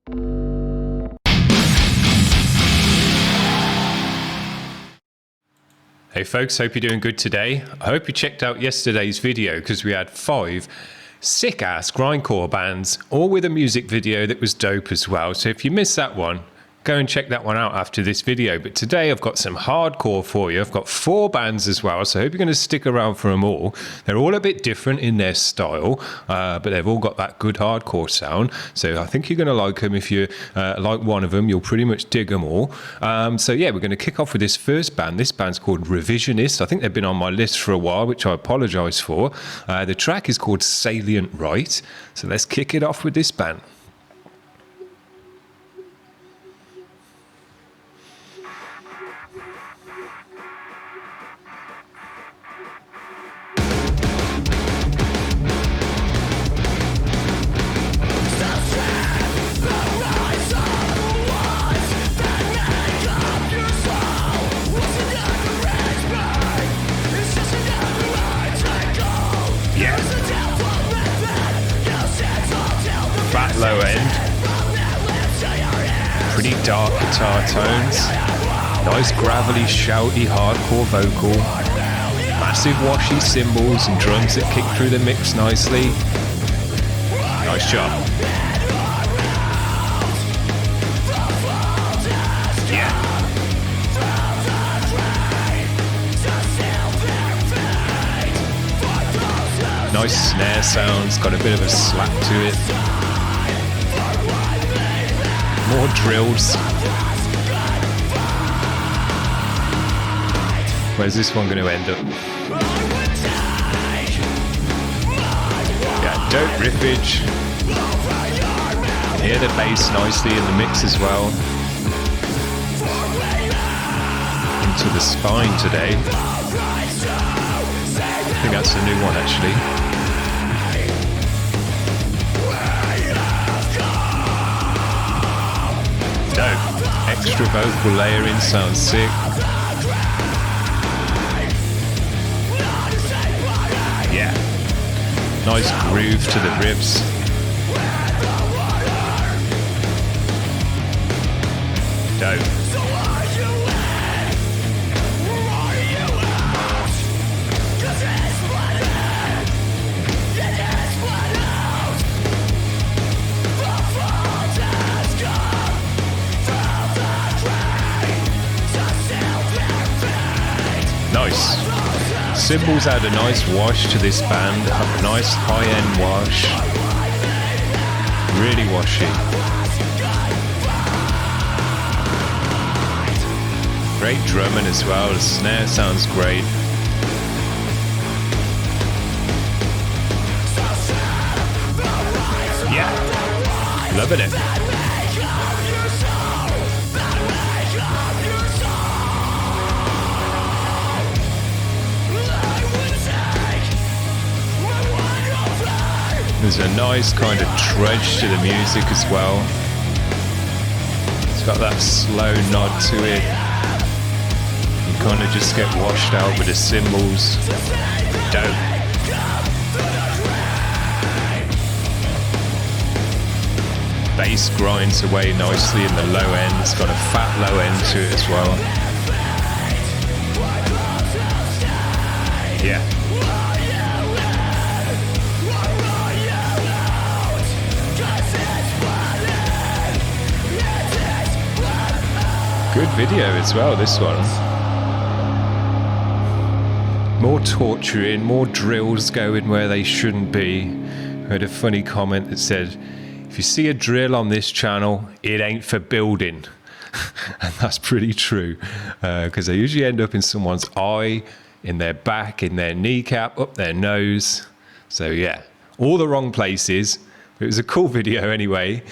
Hey folks, hope you're doing good today. I hope you checked out yesterday's video because we had 5 sick-ass grindcore bands, all with a music video that was dope as well. So if you missed that one, go and check that one out after this video. But today I've got some hardcore for you. I've got 4 bands as well, so I hope you're going to stick around for them all. They're all a bit different in their style, but they've all got that good hardcore sound. So I think you're going to like them. If you like one of them, you'll pretty much dig them all. So yeah, we're going to kick off with this first band. This band's called Revisionist. I think they've been on my list for a while, which I apologize for. The track is called Salient Right. So let's kick it off with this band. Low end, pretty dark guitar tones, nice gravelly shouty hardcore vocal, massive washy cymbals and drums that kick through the mix nicely. Nice job. Yeah. Nice snare sounds, got a bit of a slap to it. More drills. Where's this one going to end up? Yeah, dope riffage. Hear the bass nicely in the mix as well. Into the spine today. I think that's a new one actually. Extra vocal layering sounds sick. Yeah. Nice groove to the riffs. Dope. Nice. Cymbals add a nice wash to this band, a nice high-end wash. Really washy. Great drumming as well, the snare sounds great. Yeah, loving it. There's a nice kind of trudge to the music as well. It's got that slow nod to it. You kind of just get washed out with the cymbals. Dope. Bass grinds away nicely in the low end. It's got a fat low end to it as well. Yeah. Good video as well, this one. More torturing, more drills going where they shouldn't be. I heard a funny comment that said, if you see a drill on this channel, it ain't for building. And that's pretty true, because they usually end up in someone's eye, in their back, in their kneecap, up their nose. So yeah, all the wrong places. It was a cool video anyway.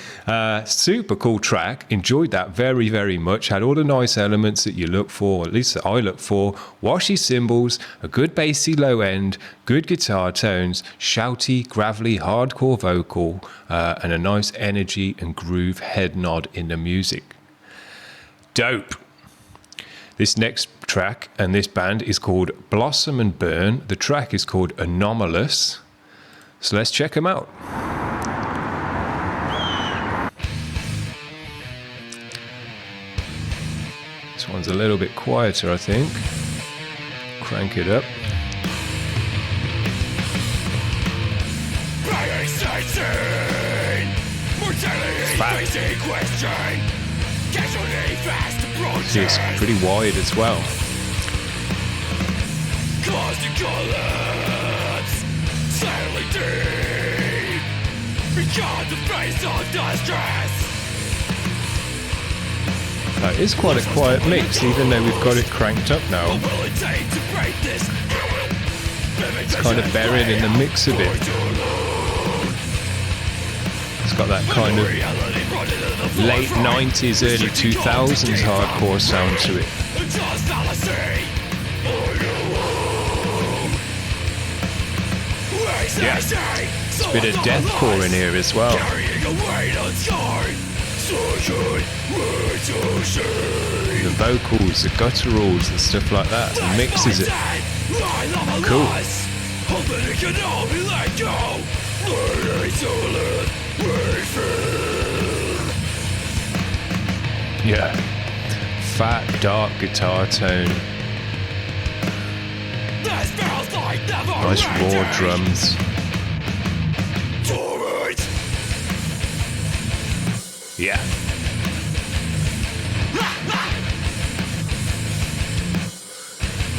Super cool track. Enjoyed that very, very much. Had all the nice elements that you look for, at least that I look for. Washy cymbals, a good bassy low end, good guitar tones, shouty, gravelly, hardcore vocal, and a nice energy and groove head nod in the music. Dope. This next track and this band is called Blossom and Burn. The track is called Anomalous. So let's check them out. This one's a little bit quieter, I think. Crank it up. See, it's pretty wide as well. That is quite a quiet mix, even though we've got it cranked up now. It's kind of buried in the mix a bit. It's got that kind of late 90s, early 2000s hardcore sound to it. Yeah, it's a bit of deathcore in here as well. The vocals, the gutturals and stuff like that, and mixes it. Cool. Yeah. Fat, dark guitar tone. Nice raw drums. Yeah.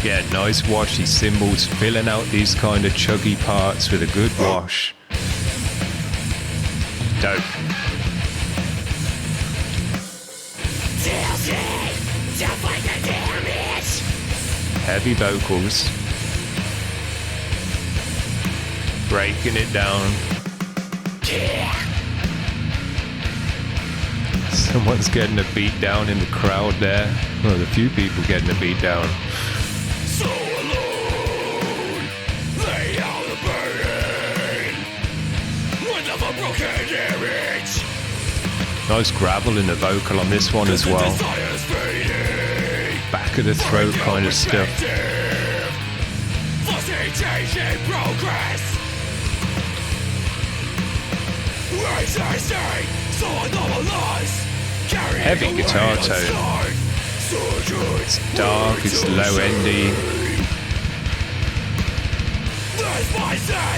Yeah, nice washy cymbals, filling out these kind of chuggy parts with a good wash. Dope. Heavy vocals. Breaking it down. Someone's getting a beat down in the crowd there. Well, there's a few people getting a beat down. So alone, lay out the burden with a broken image. Nice gravel in the vocal on this one as well. Back of the throat kind of stuff. Heavy guitar tone. It's dark, it's low endy,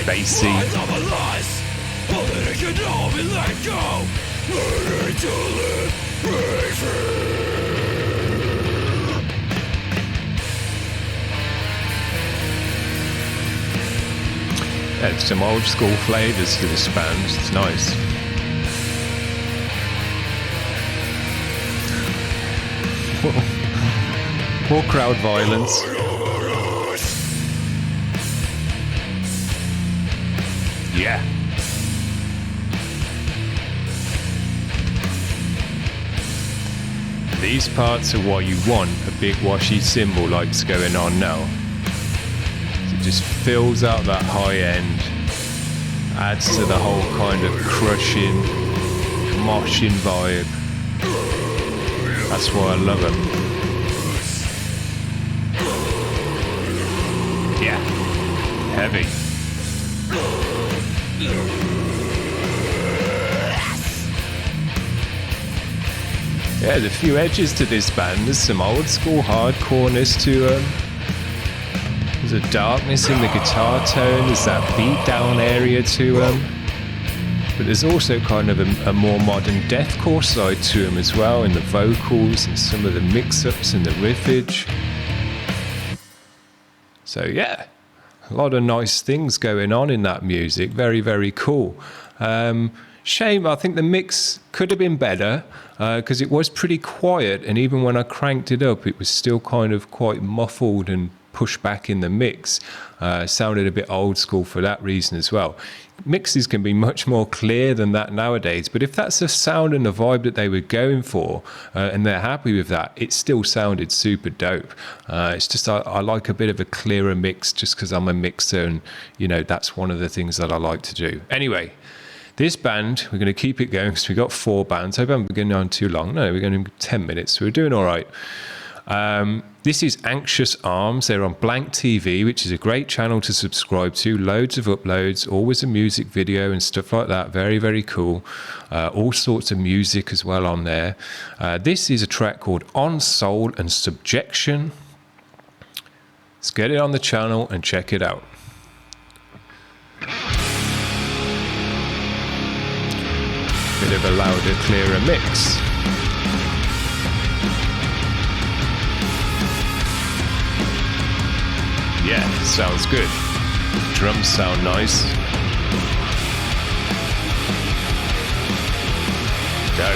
bassy. There's some old school flavours to this band, it's nice. More crowd violence. Yeah. These parts are what you want a big washy cymbal like's going on now. It just fills out that high end, adds to the whole kind of crushing, moshing vibe. That's why I love it. Yeah, heavy. Yeah, there's a few edges to this band. There's some old school hardcoreness to them. There's a darkness in the guitar tone. There's that beat down area to them. But there's also kind of a more modern deathcore side to them as well, in the vocals and some of the mix-ups and the riffage. So yeah, a lot of nice things going on in that music. Very, very cool. Shame, I think the mix could have been better because it was pretty quiet, and even when I cranked it up, it was still kind of quite muffled and pushed back in the mix. Sounded a bit old school for that reason as well. Mixes can be much more clear than that nowadays, but if that's the sound and the vibe that they were going for and they're happy with that, it still sounded super dope. It's just I like a bit of a clearer mix just because I'm a mixer, and you know that's one of the things that I like to do. Anyway, this band, we're going to keep it going because we've got 4 bands. I hope I haven't been going on too long. No, we're going to 10 minutes, so we're doing all right. This is Anxious Arms. They're on Blank TV, which is a great channel to subscribe to. Loads of uploads, always a music video and stuff like that. Very, very cool. All sorts of music as well on there. This is a track called On Soul and Subjection. Let's get it on the channel and check it out. Bit of a louder, clearer mix. Yeah, sounds good. Drums sound nice. Go.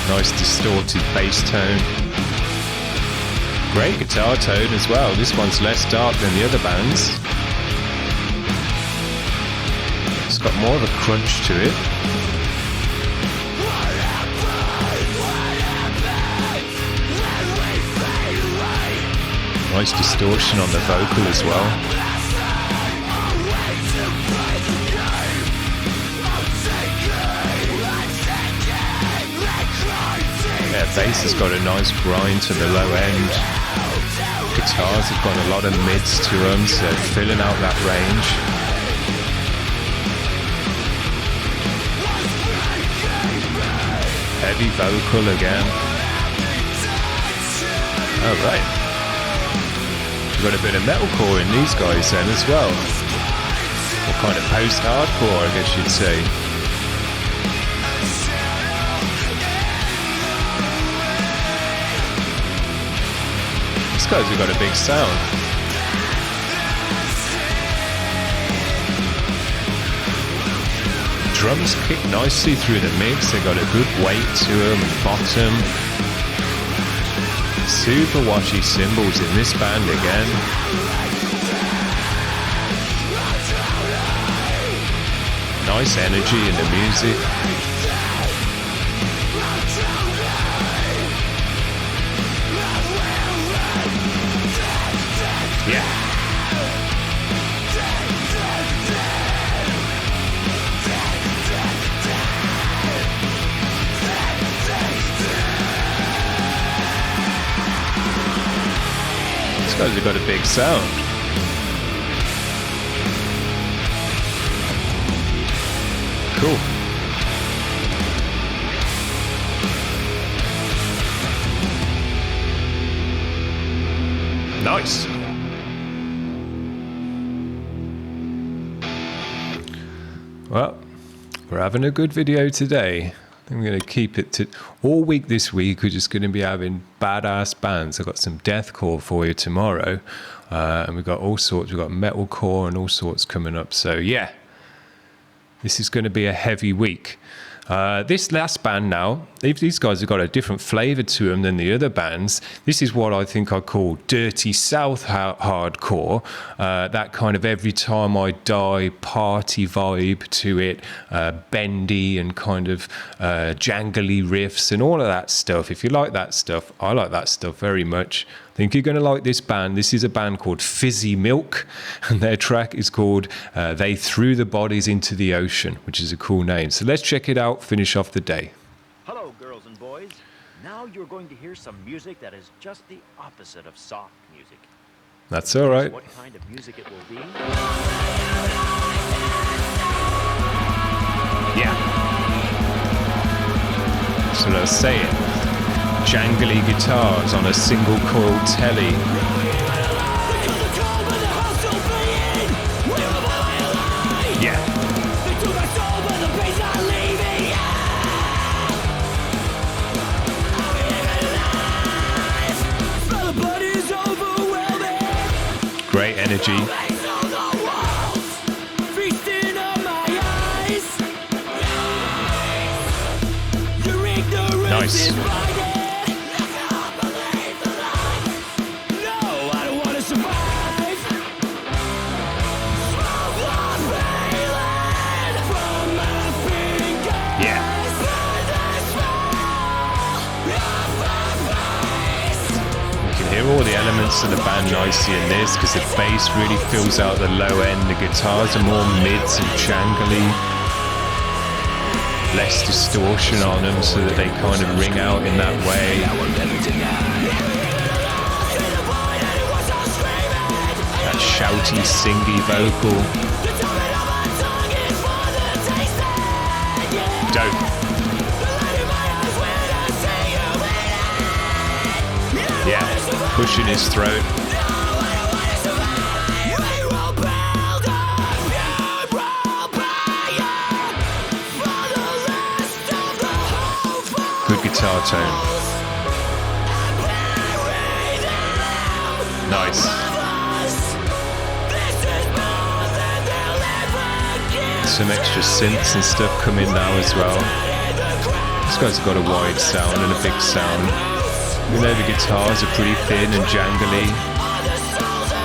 Nice distorted bass tone. Great guitar tone as well. This one's less dark than the other bands. It's got more of a crunch to it. Nice distortion on the vocal as well. Yeah, bass has got a nice grind to the low end. Guitars have got a lot of mids to them, so filling out that range. Heavy vocal again. Oh, right. We've got a bit of metalcore in these guys then as well. Or kind of post-hardcore, I guess you'd say. These guys have got a big sound. Drums kick nicely through the mix. They've got a good weight to them and bottom. Super washy cymbals in this band again. Nice energy in the music. Yeah. These guys have got a big sound. Cool. Nice. Well, we're having a good video today. I'm going to keep it to all week this week. We're just going to be having badass bands. I've got some deathcore for you tomorrow. And we've got all sorts. We've got metalcore and all sorts coming up. So yeah, this is going to be a heavy week. This last band now, these guys have got a different flavour to them than the other bands. This is what I think I call dirty South hardcore. That kind of every time I die party vibe to it, bendy and kind of jangly riffs and all of that stuff. If you like that stuff, I like that stuff very much. I think you're going to like this band. This is a band called Fizzy Milk, and their track is called They Threw the Bodies into the Ocean, which is a cool name. So let's check it out, finish off the day. Hello, girls and boys. Now you're going to hear some music that is just the opposite of soft music. That's all right. What kind of music it will be? Yeah. That's what I was saying. Jangly guitars on a single coil telly. Yeah. Great energy. Nice. hear all the elements of the band nicely in this because the bass really fills out the low end. The guitars are more mids and jangly, less distortion on them so that they kind of ring out in that way. That shouty, singy vocal. Dope. Yeah, pushing his throat. Good guitar tone. Nice. Some extra synths and stuff come in now as well. This guy's got a wide sound and a big sound. Even though the guitars are pretty thin and jangly,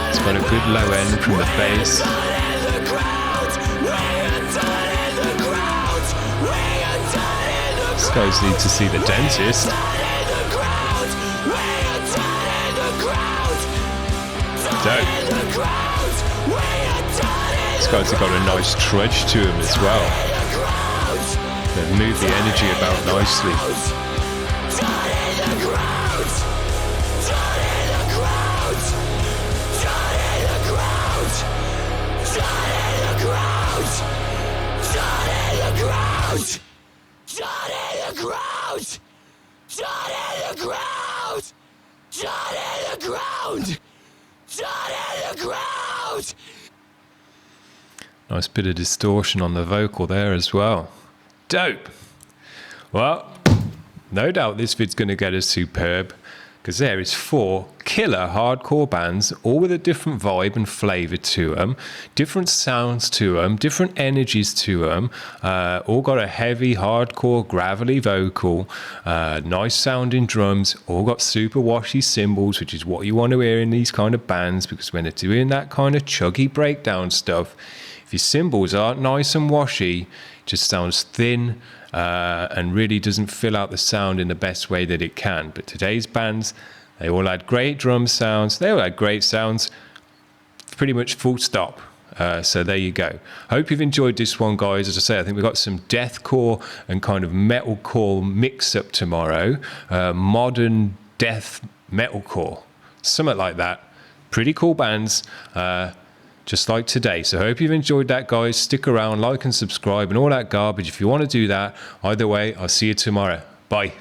it's got a good low end from the bass. These guys need to see the dentist. Dope. These guys have got a nice trudge to them as well. They move the energy about nicely. Nice bit of distortion on the vocal there as well. Dope. Well, no doubt this vid's going to get us superb, because there is 4 killer hardcore bands, all with a different vibe and flavour to them, different sounds to them, different energies to them, all got a heavy, hardcore, gravelly vocal, nice sounding drums, all got super washy cymbals, which is what you want to hear in these kind of bands, because when they're doing that kind of chuggy breakdown stuff, if your cymbals aren't nice and washy, it just sounds thin, and really doesn't fill out the sound in the best way that it can. But today's bands, they all had great drum sounds. They all had great sounds, pretty much full stop. So there you go. Hope you've enjoyed this one, guys. As I say, I think we've got some deathcore and kind of metalcore mix-up tomorrow. Modern death metalcore, something like that. Pretty cool bands. Just like today. So I hope you've enjoyed that, guys. Stick around, like and subscribe and all that garbage if you want to do that. Either way, I'll see you tomorrow. Bye.